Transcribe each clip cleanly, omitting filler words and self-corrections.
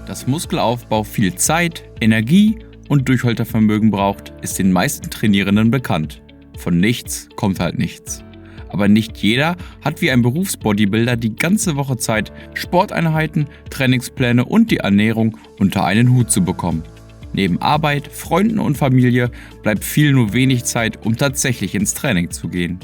Dass Muskelaufbau viel Zeit, Energie und Durchhaltevermögen braucht, ist den meisten Trainierenden bekannt. Von nichts kommt halt nichts. Aber nicht jeder hat wie ein Berufsbodybuilder die ganze Woche Zeit, Sporteinheiten, Trainingspläne und die Ernährung unter einen Hut zu bekommen. Neben Arbeit, Freunden und Familie bleibt viel nur wenig Zeit, um tatsächlich ins Training zu gehen.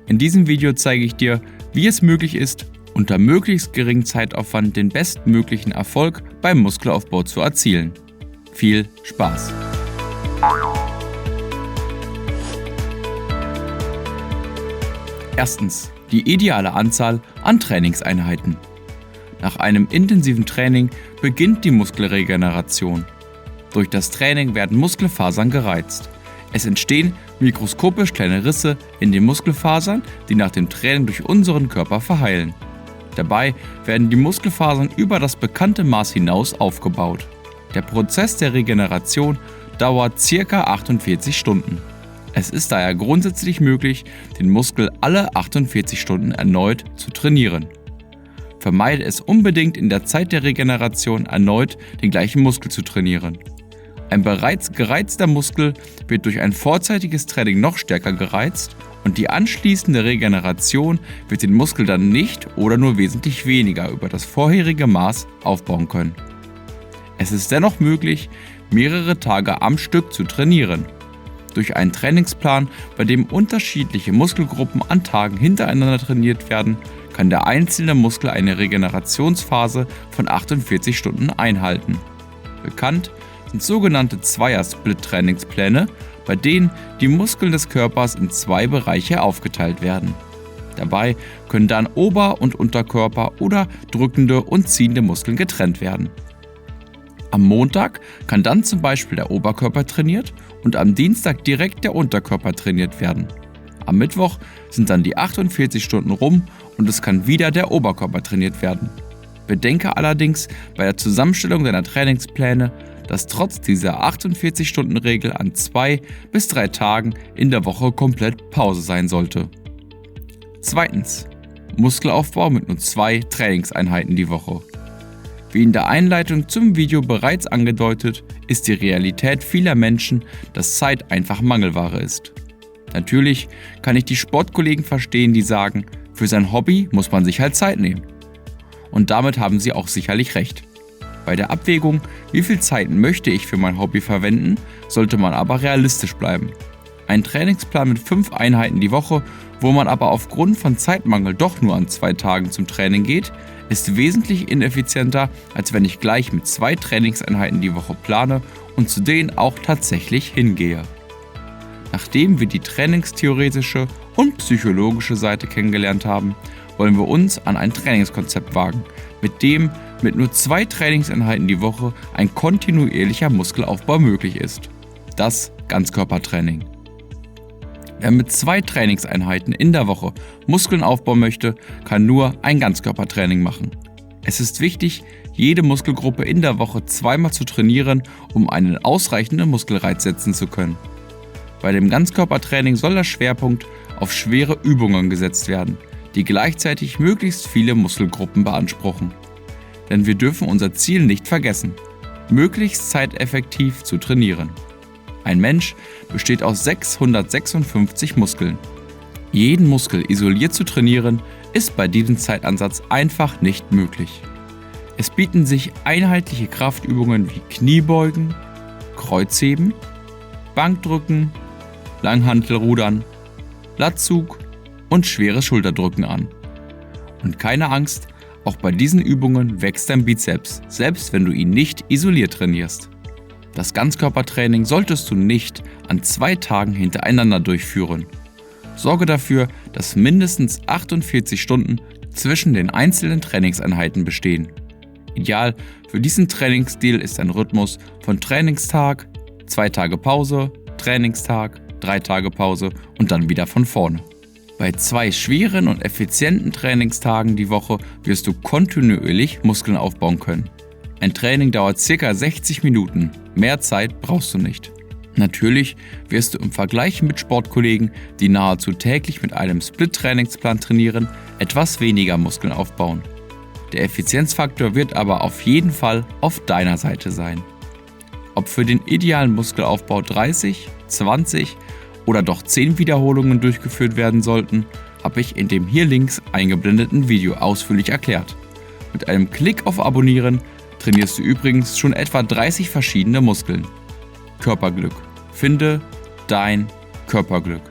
In diesem Video zeige ich dir, wie es möglich ist, unter möglichst geringem Zeitaufwand den bestmöglichen Erfolg beim Muskelaufbau zu erzielen. Viel Spaß! Erstens, die ideale Anzahl an Trainingseinheiten. Nach einem intensiven Training beginnt die Muskelregeneration. Durch das Training werden Muskelfasern gereizt. Es entstehen mikroskopisch kleine Risse in den Muskelfasern, die nach dem Training durch unseren Körper verheilen. Dabei werden die Muskelfasern über das bekannte Maß hinaus aufgebaut. Der Prozess der Regeneration dauert ca. 48 Stunden. Es ist daher grundsätzlich möglich, den Muskel alle 48 Stunden erneut zu trainieren. Vermeide es unbedingt in der Zeit der Regeneration erneut den gleichen Muskel zu trainieren. Ein bereits gereizter Muskel wird durch ein vorzeitiges Training noch stärker gereizt und die anschließende Regeneration wird den Muskel dann nicht oder nur wesentlich weniger über das vorherige Maß aufbauen können. Es ist dennoch möglich, mehrere Tage am Stück zu trainieren. Durch einen Trainingsplan, bei dem unterschiedliche Muskelgruppen an Tagen hintereinander trainiert werden, kann der einzelne Muskel eine Regenerationsphase von 48 Stunden einhalten. Bekannt sind sogenannte Zweier-Split-Trainingspläne, bei denen die Muskeln des Körpers in zwei Bereiche aufgeteilt werden. Dabei können dann Ober- und Unterkörper oder drückende und ziehende Muskeln getrennt werden. Am Montag kann dann zum Beispiel der Oberkörper trainiert und am Dienstag direkt der Unterkörper trainiert werden. Am Mittwoch sind dann die 48 Stunden rum und es kann wieder der Oberkörper trainiert werden. Bedenke allerdings bei der Zusammenstellung deiner Trainingspläne, dass trotz dieser 48-Stunden-Regel an 2 bis 3 Tagen in der Woche komplett Pause sein sollte. Zweitens, Muskelaufbau mit nur 2 Trainingseinheiten die Woche. Wie in der Einleitung zum Video bereits angedeutet, ist die Realität vieler Menschen, dass Zeit einfach Mangelware ist. Natürlich kann ich die Sportkollegen verstehen, die sagen, für sein Hobby muss man sich halt Zeit nehmen. Und damit haben sie auch sicherlich recht. Bei der Abwägung, wie viel Zeit möchte ich für mein Hobby verwenden, sollte man aber realistisch bleiben. Ein Trainingsplan mit 5 Einheiten die Woche, wo man aber aufgrund von Zeitmangel doch nur an 2 Tagen zum Training geht, ist wesentlich ineffizienter, als wenn ich gleich mit 2 Trainingseinheiten die Woche plane und zu denen auch tatsächlich hingehe. Nachdem wir die trainingstheoretische und psychologische Seite kennengelernt haben, wollen wir uns an ein Trainingskonzept wagen, mit dem mit nur 2 Trainingseinheiten die Woche ein kontinuierlicher Muskelaufbau möglich ist. Das Ganzkörpertraining. Wer mit 2 Trainingseinheiten in der Woche Muskeln aufbauen möchte, kann nur ein Ganzkörpertraining machen. Es ist wichtig, jede Muskelgruppe in der Woche 2-mal zu trainieren, um einen ausreichenden Muskelreiz setzen zu können. Bei dem Ganzkörpertraining soll der Schwerpunkt auf schwere Übungen gesetzt werden, die gleichzeitig möglichst viele Muskelgruppen beanspruchen. Denn wir dürfen unser Ziel nicht vergessen, möglichst zeiteffektiv zu trainieren. Ein Mensch besteht aus 656 Muskeln. Jeden Muskel isoliert zu trainieren, ist bei diesem Zeitansatz einfach nicht möglich. Es bieten sich einheitliche Kraftübungen wie Kniebeugen, Kreuzheben, Bankdrücken, Langhantelrudern, Latzug und schweres Schulterdrücken an. Und keine Angst, auch bei diesen Übungen wächst dein Bizeps, selbst wenn du ihn nicht isoliert trainierst. Das Ganzkörpertraining solltest du nicht an 2 Tagen hintereinander durchführen. Sorge dafür, dass mindestens 48 Stunden zwischen den einzelnen Trainingseinheiten bestehen. Ideal für diesen Trainingsstil ist ein Rhythmus von Trainingstag, 2 Tage Pause, Trainingstag, 3 Tage Pause und dann wieder von vorne. Bei 2 schweren und effizienten Trainingstagen die Woche wirst du kontinuierlich Muskeln aufbauen können. Ein Training dauert ca. 60 Minuten, mehr Zeit brauchst du nicht. Natürlich wirst du im Vergleich mit Sportkollegen, die nahezu täglich mit einem Split-Trainingsplan trainieren, etwas weniger Muskeln aufbauen. Der Effizienzfaktor wird aber auf jeden Fall auf deiner Seite sein. Ob für den idealen Muskelaufbau 30, 20 oder doch 10 Wiederholungen durchgeführt werden sollten, habe ich in dem hier links eingeblendeten Video ausführlich erklärt. Mit einem Klick auf Abonnieren trainierst du übrigens schon etwa 30 verschiedene Muskeln. Körperglück. Finde dein Körperglück.